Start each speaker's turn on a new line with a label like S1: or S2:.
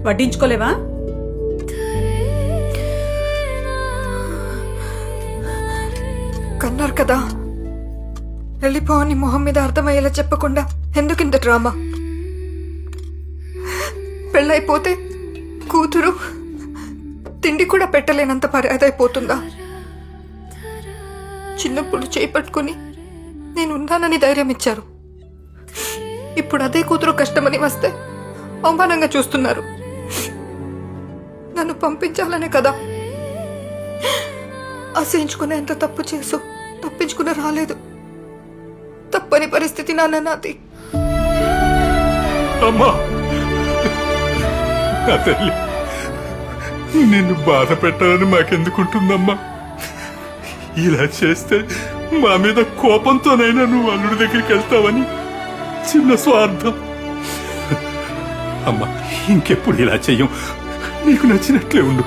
S1: వడ్డించుకోలేవా?
S2: కన్నారు కదా, వెళ్ళిపోని మొహం మీద అర్థమయ్యేలా చెప్పకుండా ఎందుకింత డ్రామా? పెళ్ళైపోతే కూతురు తిండి కూడా పెట్టలేనంత పరాదైపోతుందా? చిన్నప్పుడు చేపట్టుకుని నేనున్నానని ధైర్యం ఇచ్చారు. ఇప్పుడు అదే కూతురు కష్టమని వస్తే అవమానంగా చూస్తున్నారు. నన్ను పంపించాలనే కదా ఆశయించుకునేంత తప్పు చేసు తప్పించుకుని రాలేదు. తప్పని పరిస్థితి నాది.
S3: అమ్మా, నా తల్లి, నిన్ను బాధ పెట్టాలని మాకెందుకుంటుందమ్మా? ఇలా చేస్తే మా మీద కోపంతోనైనా నువ్వు అల్లుడి దగ్గరికి వెళ్తావని చిన్న స్వార్థం. అమ్మా, ఇంకెప్పుడు ఇలా చెయ్యం. నీకు నచ్చినట్లే ఉండు.